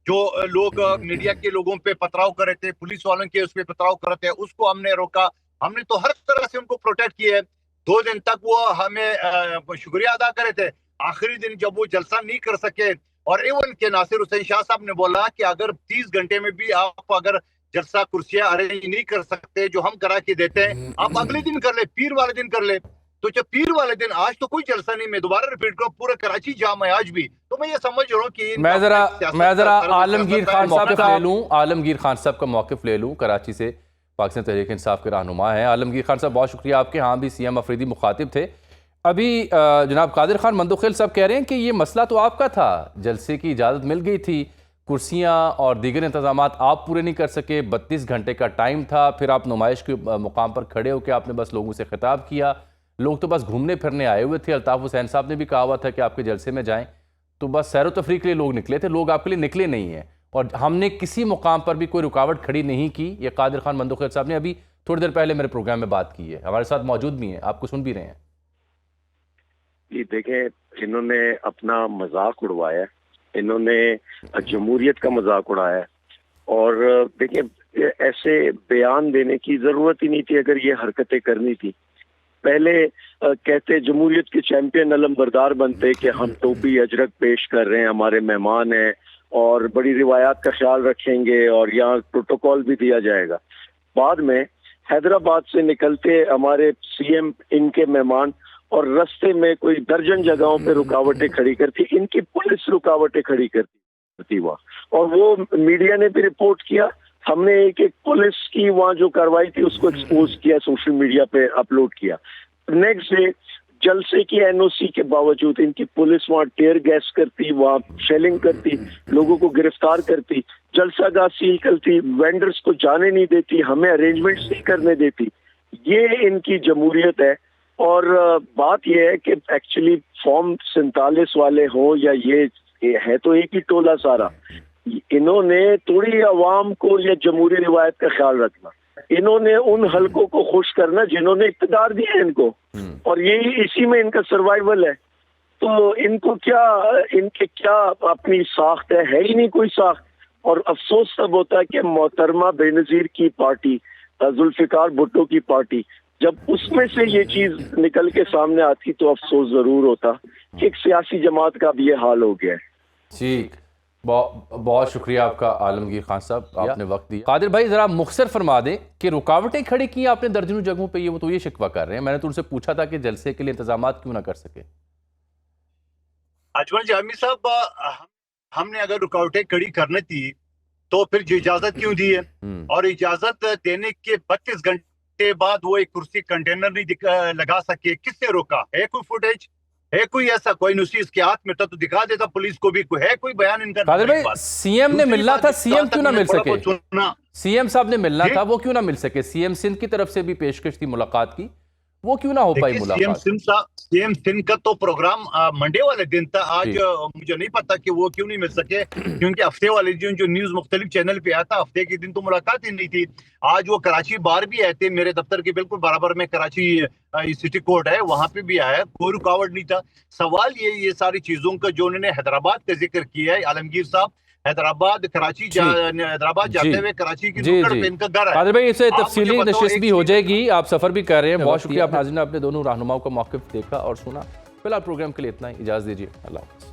जो लोग मीडिया के लोगों पे पथराव कर रहे थे, पुलिस वालों के उस पे पथराव कर रहे थे, उसको हमने रोका। हमने तो हर तरह से उनको प्रोटेक्ट किया है। 2 दिन तक वो हमें शुक्रिया अदा कर रहे थे। आखिरी दिन जब वो जलसा नहीं कर सके, और इवन के नासिर हुसैन शाह साहब ने बोला कि अगर 30 घंटे में भी आप अगर जलसा कुर्सियां अरेंज नहीं कर सकते जो हम करा के देते हैं, आप अगले दिन कर ले, पीर वाले दिन कर ले। तो जब पीर वाले दिन, आज तो कोई जलसा नहीं, मैं दोबारा रिपीट करूं, पूरा कराची जाम है आज भी। तो मैं ये समझ रहा हूं कि मैं जरा आलमगीर खान साहब का ले लूं, आलमगीर खान साहब का मौक़िफ़ ले लूं, कराची से पाकिस्तान तहरीक इंसाफ के रहनुमा हैं। आलमगीर खान साहब, बहुत शुक्रिया आपके। हाँ, भी सीएम अफरीदी मुखातिब थे अभी। जनाब कादिर खान मंदोखेल साहब कह रहे हैं कि ये मसला तो आपका था, जलसे की इजाज़त मिल गई थी, कुर्सियाँ और दीगर इंतजाम आप पूरे नहीं कर सके, 32 घंटे का टाइम था, फिर आप नुमाइश के मुकाम पर खड़े होकर आपने बस लोगों से खिताब किया, लोग तो बस घूमने फिरने आए हुए थे। अल्ताफ हुसैन साहब ने भी कहा हुआ था कि आपके जलसे में जाएं, तो बस सैर व तफरीक के लिए लोग निकले थे, लोग आपके लिए निकले नहीं हैं, और हमने किसी मुकाम पर भी कोई रुकावट खड़ी नहीं की। ये कादिर खान मंदोखेल साहब ने अभी थोड़ी देर पहले मेरे प्रोग्राम में बात की है, हमारे साथ मौजूद भी हैं, आपको सुन भी रहे हैं। जी देखें, इन्होंने अपना मजाक उड़वाया, इन्होंने जमहूरियत का मजाक उड़ाया, और देखिए ऐसे बयान देने की जरूरत ही नहीं थी अगर ये हरकतें करनी थी। पहले कहते जमहूरियत के चैंपियन अलमबरदार बनते कि हम टोपी अजरक पेश कर रहे हैं, हमारे मेहमान हैं और बड़ी रिवायात का ख्याल रखेंगे और यहाँ प्रोटोकॉल भी दिया जाएगा। बाद में हैदराबाद से निकलते हमारे सीएम इनके मेहमान, और रास्ते में कोई दर्जन जगहों पे रुकावटें खड़ी करती, इनकी पुलिस रुकावटें खड़ी करती वहाँ, और वो मीडिया ने भी रिपोर्ट किया। हमने एक एक पुलिस की वहाँ जो कार्रवाई थी उसको एक्सपोज किया, सोशल मीडिया पे अपलोड किया। नेक्स्ट डे जलसे की एनओसी के बावजूद इनकी पुलिस वहाँ टेयर गैस करती, वहाँ शेलिंग करती, लोगों को गिरफ्तार करती, जलसा गाह सील करती, वेंडर्स को जाने नहीं देती, हमें अरेंजमेंट्स नहीं करने देती। ये इनकी जमहूरियत है। और बात यह है कि एक्चुअली फॉर्म 47 वाले हों या ये है तो एक ही टोला सारा, इन्होंने थोड़ी अवाम को या जमहूरी रिवायत का ख्याल रखना, इन्होंने उन हलकों को खुश करना जिन्होंने इक़्तिदार दिया इनको, और यही इसी में इनका सर्वाइवल है। तो इनको इनके क्या अपनी साख्त है ही नहीं कोई साख्त। और अफसोस तब होता है कि मोहतरमा बेनज़ीर की पार्टी, जुल्फ़िकार भुट्टो की पार्टी, जब उसमें से ये चीज निकल के सामने आती तो अफसोस जरूर होता कि एक सियासी जमात का भी ये हाल हो गया है। ठीक, बहुत शुक्रिया आपका आलमगीर खान साहब, आपने वक्त दिया। कादिर भाई जरा मुख्तसर फरमा दें कि रुकावटें खड़ी की आपने दर्जनों जगहों पे, वो तो ये शिकवा कर रहे हैं। मैंने तो उनसे पूछा था कि जलसे के लिए इंतजाम क्यों ना कर सके। अजमल जामी साहब, हमने अगर रुकावटें खड़ी करनी थी तो फिर जो इजाजत क्यों दी है, और इजाजत देने के 32 घंटे बाद वो एक कुर्सी कंटेनर नहीं लगा सके, किससे रोका है? कोई फुटेज है, कोई ऐसा कोई नुसी इसके हाथ में था तो दिखा देता पुलिस को भी, कोई है कोई बयान इनका? कादिर भाई, सीएम ने मिलना था, सीएम क्यों ना मिल सके? सीएम साहब ने मिलना था, वो क्यों ना मिल सके? सीएम सिंध की तरफ से भी पेशकश थी मुलाकात की, वो क्यों ना हो पाई मुलाकात? सीएम सिंध का तो प्रोग्राम मंडे वाले दिन था, आज मुझे नहीं पता कि वो क्यों नहीं मिल सके, क्योंकि हफ्ते वाले दिन जो न्यूज मुख्तलिफ चैनल पे आया था, हफ्ते के दिन तो मुलाकात ही नहीं थी। आज वो कराची बाहर भी आए थे, मेरे दफ्तर के बिल्कुल बराबर में कराची सिटी कोर्ट है, वहां पे भी आया, कोई रुकावट नहीं था। सवाल ये सारी चीजों का जो उन्होंने हैदराबाद का जिक्र किया है आलमगीर साहब, हैदराबाद हैदराबाद जाते हुए कराची की नुक्कड़ पे इनका घर है। कादिर भाई, इससे तफसीली नशिस्त भी हो जाएगी, आप सफर भी कर रहे हैं। बहुत शुक्रिया, नाज़रीन ने अपने दोनों रहनुमाओं का मौक़िफ़ देखा और सुना। फिलहाल प्रोग्राम के लिए इतना ही, इजाज़त दीजिए, अल्लाह हाफ़िज़।